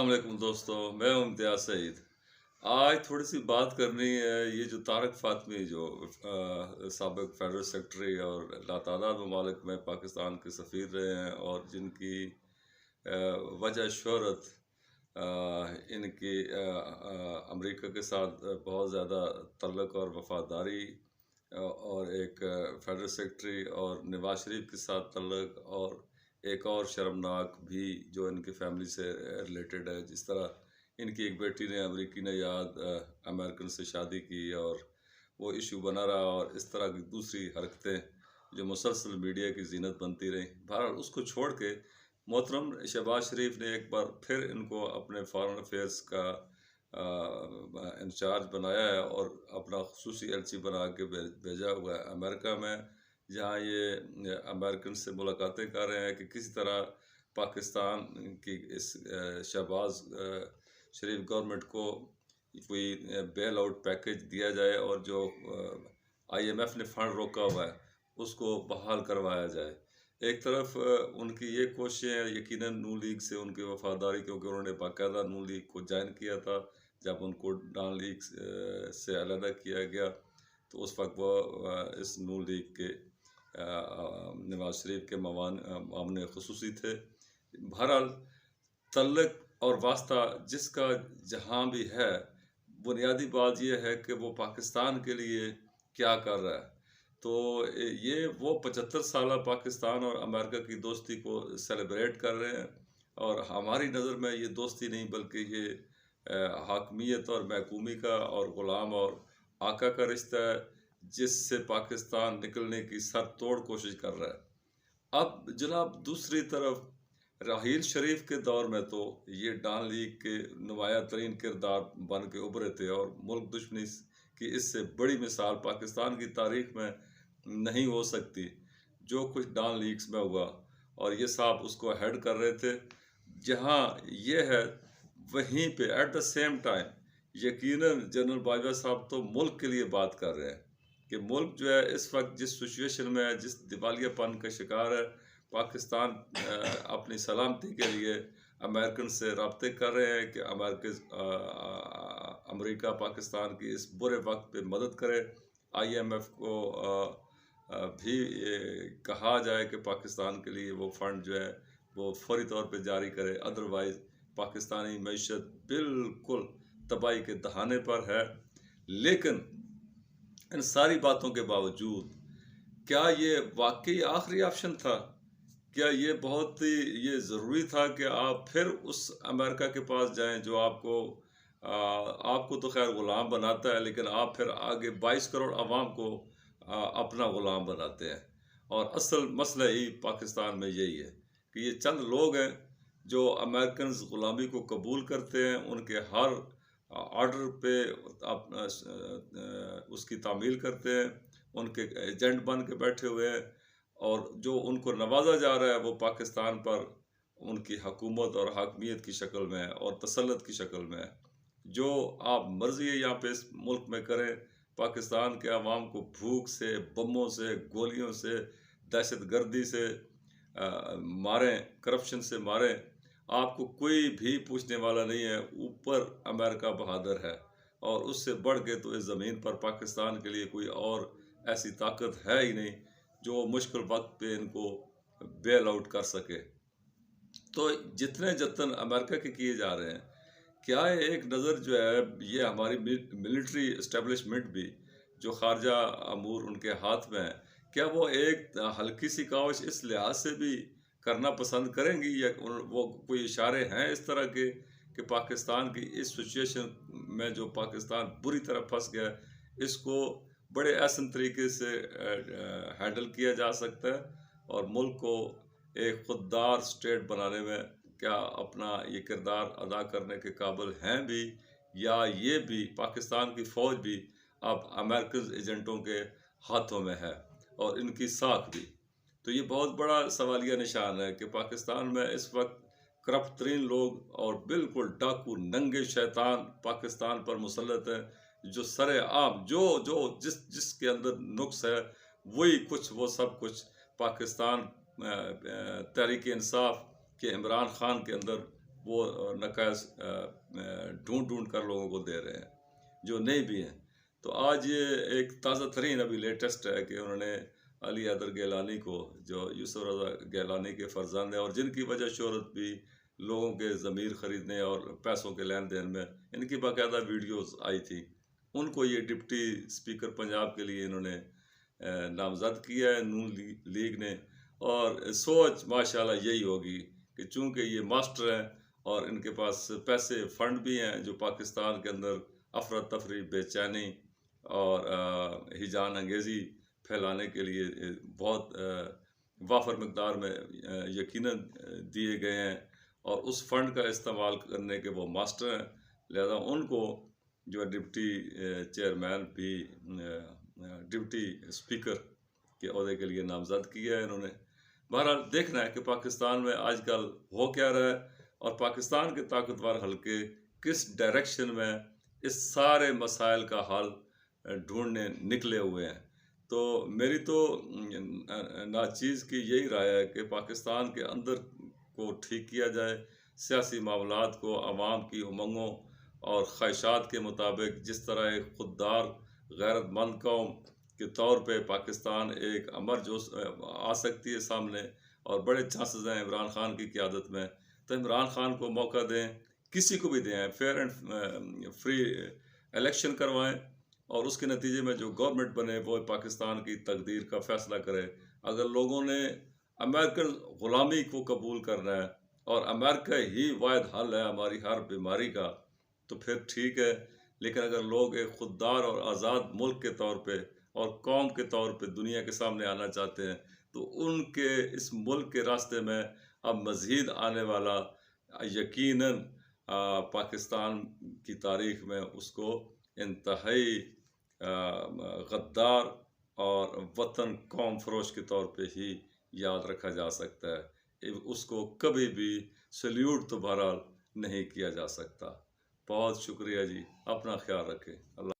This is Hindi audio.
अस्सलाम वालेकुम दोस्तों, मैं हूं इम्तियाज़ सईद। आज थोड़ी सी बात करनी है, ये जो तारक फ़ातमी जो साबिक़ फ़ेडरल सेक्रेटरी और लातादाद ममालिक में पाकिस्तान के सफ़ीर रहे हैं और जिनकी वजह शोहरत इनकी अमेरिका के साथ बहुत ज़्यादा तल्लुक़ और वफ़ादारी और एक फ़ेडरल सेक्रेटरी और नवाज़ शरीफ के साथ तल्लुक़ और एक और शर्मनाक भी जो इनकी फैमिली से रिलेटेड है। जिस तरह इनकी एक बेटी ने अमेरिकी ने याद अमेरिकन से शादी की और वो इशू बना रहा और इस तरह की दूसरी हरकतें जो मुसलसल मीडिया की ज़ीनत बनती रहीं। बहरहाल उसको छोड़ के मोहतरम शहबाज शरीफ ने एक बार फिर इनको अपने फॉरेन अफेयर्स का इंचार्ज बनाया है और अपना ख़ुसूसी एलची बना के भेजा हुआ है अमेरिका में, जहाँ ये अमेरिकन से मुलाकातें कर रहे हैं कि किसी तरह पाकिस्तान की इस शहबाज शरीफ गवर्नमेंट को कोई बेल आउट पैकेज दिया जाए और जो IMF ने फ़ंड रोका हुआ है उसको बहाल करवाया जाए। एक तरफ उनकी ये कोशिशें हैं, यकीनन नून लीग से उनकी वफ़ादारी, क्योंकि उन्होंने बाकायदा नून लीग को जॉइन किया था। जब उनको नून लीग से अलग किया गया तो उस वक्त वो इस नून लीग के नवाज शरीफ के मामले ख़ुसूसी थे। बहरहाल तल्लुक़ और वास्ता जिसका जहाँ भी है, बुनियादी बात यह है कि वो पाकिस्तान के लिए क्या कर रहा है। तो ये वो 75 साला पाकिस्तान और अमेरिका की दोस्ती को सेलिब्रेट कर रहे हैं और हमारी नज़र में ये दोस्ती नहीं बल्कि ये हाकमियत और महकूमी का और ग़ुलाम और आका का रिश्ता है, जिससे पाकिस्तान निकलने की सर तोड़ कोशिश कर रहा है। अब जनाब दूसरी तरफ राहील शरीफ के दौर में तो ये डॉन लीग के नुमाया तरीन किरदार बन के उभरे थे और मुल्क दुश्मनी की इससे बड़ी मिसाल पाकिस्तान की तारीख में नहीं हो सकती। जो कुछ डॉन लीग्स में हुआ और ये साहब उसको हेड कर रहे थे, जहाँ ये है वहीं पे एट द सेम टाइम यकीनन जनरल बाजवा साहब तो मुल्क के लिए बात कर रहे हैं कि मुल्क जो है इस वक्त जिस सिचुएशन में है, जिस दिवालियापन का शिकार है, पाकिस्तान अपनी सलामती के लिए अमेरिकन से रब्ते कर रहे हैं कि अमेरिका पाकिस्तान की इस बुरे वक्त पे मदद करे। IMF को भी कहा जाए कि पाकिस्तान के लिए वो फ़ंड जो है वो फौरी तौर पे जारी करे, अदरवाइज़ पाकिस्तानी मईशत बिल्कुल तबाही के दहाने पर है। लेकिन इन सारी बातों के बावजूद क्या ये वाकई आखिरी ऑप्शन था? क्या ये बहुत ही ये ज़रूरी था कि आप फिर उस अमेरिका के पास जाएं जो आपको तो खैर ग़ुलाम बनाता है, लेकिन आप फिर आगे 22 करोड़ अवाम को अपना ग़ुलाम बनाते हैं। और असल मसला ही पाकिस्तान में यही है कि ये चंद लोग हैं जो अमेरिकन ग़ुलामी को कबूल करते हैं, उनके हर ऑर्डर पे अपना उसकी तामील करते हैं, उनके एजेंट बन के बैठे हुए हैं और जो उनको नवाजा जा रहा है वो पाकिस्तान पर उनकी हुकूमत और हाकमियत की शक्ल में है और तसल्लुत की शक्ल में है। जो आप मर्ज़ी है यहाँ पे इस मुल्क में करें, पाकिस्तान के अवाम को भूख से, बमों से, गोलियों से, दहशतगर्दी से मारें, करप्शन से मारें, आपको कोई भी पूछने वाला नहीं है। ऊपर अमेरिका बहादुर है और उससे बढ़ के तो इस ज़मीन पर पाकिस्तान के लिए कोई और ऐसी ताकत है ही नहीं जो मुश्किल वक्त पे इनको बेल आउट कर सके। तो जितने जतन अमेरिका के किए जा रहे हैं, क्या एक नज़र जो है ये हमारी मिलिट्री इस्टेब्लिशमेंट भी जो खारजा अमूर उनके हाथ में है, क्या वो एक हल्की सी काविश इस लिहाज से भी करना पसंद करेंगी या वो कोई इशारे हैं इस तरह के कि पाकिस्तान की इस सिचुएशन में जो पाकिस्तान बुरी तरह फंस गया है, इसको बड़े ऐसे तरीके से हैंडल किया जा सकता है और मुल्क को एक खुददार स्टेट बनाने में क्या अपना ये किरदार अदा करने के काबिल हैं भी, या ये भी पाकिस्तान की फ़ौज भी अब अमेरिकन एजेंटों के हाथों में है और इनकी साख भी। तो ये बहुत बड़ा सवालिया निशान है कि पाकिस्तान में इस वक्त करप्ट तरीन लोग और बिल्कुल डाकू नंगे शैतान पाकिस्तान पर मुसल्लत हैं, जो सरेआम जिसके अंदर नुक्स है वही कुछ वो सब कुछ पाकिस्तान तहरीक इंसाफ के इमरान खान के अंदर वो नकायस ढूंढ ढूंढ कर लोगों को दे रहे हैं जो नहीं भी हैं। तो आज ये एक ताज़ा तरीन अभी लेटेस्ट है कि उन्होंने अली हैदर गिलानी को, जो यूसुफ रज़ा गिलानी के फर्जंद हैं और जिनकी वजह शोहरत भी लोगों के ज़मीर ख़रीदने और पैसों के लेन देन में इनकी बाकायदा वीडियोस आई थी, उनको ये डिप्टी स्पीकर पंजाब के लिए इन्होंने नामज़द किया है नून लीग ने। और सोच माशाल्लाह यही होगी कि चूँकि ये मास्टर हैं और इनके पास पैसे फ़ंड भी हैं जो पाकिस्तान के अंदर अफरा तफरी, बेचैनी और हिजान अंगेज़ी फैलाने के लिए बहुत वाफर मकदार में यकीनन दिए गए हैं और उस फंड का इस्तेमाल करने के वो मास्टर हैं। लिहाजा उनको जो डिप्टी चेयरमैन भी डिप्टी स्पीकर के ओहदे के लिए नामज़द किया है इन्होंने। बहरहाल देखना है कि पाकिस्तान में आजकल हो क्या रहा है और पाकिस्तान के ताकतवर हल्के किस डायरेक्शन में इस सारे मसाइल का हल ढूंढने निकले हुए हैं। तो मेरी तो नाचीज़ की यही राय है कि पाकिस्तान के अंदर को ठीक किया जाए, सियासी मामलात को आवाम की उमंगों और ख्वाहिशात के मुताबिक जिस तरह एक खुददार गैरतमंद कौम के तौर पे पाकिस्तान एक अमर जोश आ सकती है सामने और बड़े चांसेस हैं इमरान खान की क़यादत में। तो इमरान खान को मौका दें, किसी को भी दें, फेयर एंड फ्री इलेक्शन करवाएं और उसके नतीजे में जो गवर्नमेंट बने वो पाकिस्तान की तकदीर का फ़ैसला करे। अगर लोगों ने अमेरिकन ग़ुलामी को कबूल करना है और अमेरिका ही वाहिद हल है हमारी हर बीमारी का, तो फिर ठीक है। लेकिन अगर लोग एक खुददार और आज़ाद मुल्क के तौर पे और कौम के तौर पे दुनिया के सामने आना चाहते हैं, तो उनके इस मुल्क के रास्ते में अब मज़ीद आने वाला यकीनन पाकिस्तान की तारीख़ में उसको इंतहाई गद्दार और वतन कौम फरोश के तौर पे ही याद रखा जा सकता है। उसको कभी भी सल्यूट तो बहरहाल नहीं किया जा सकता। बहुत शुक्रिया जी, अपना ख्याल रखें। अल्लाह।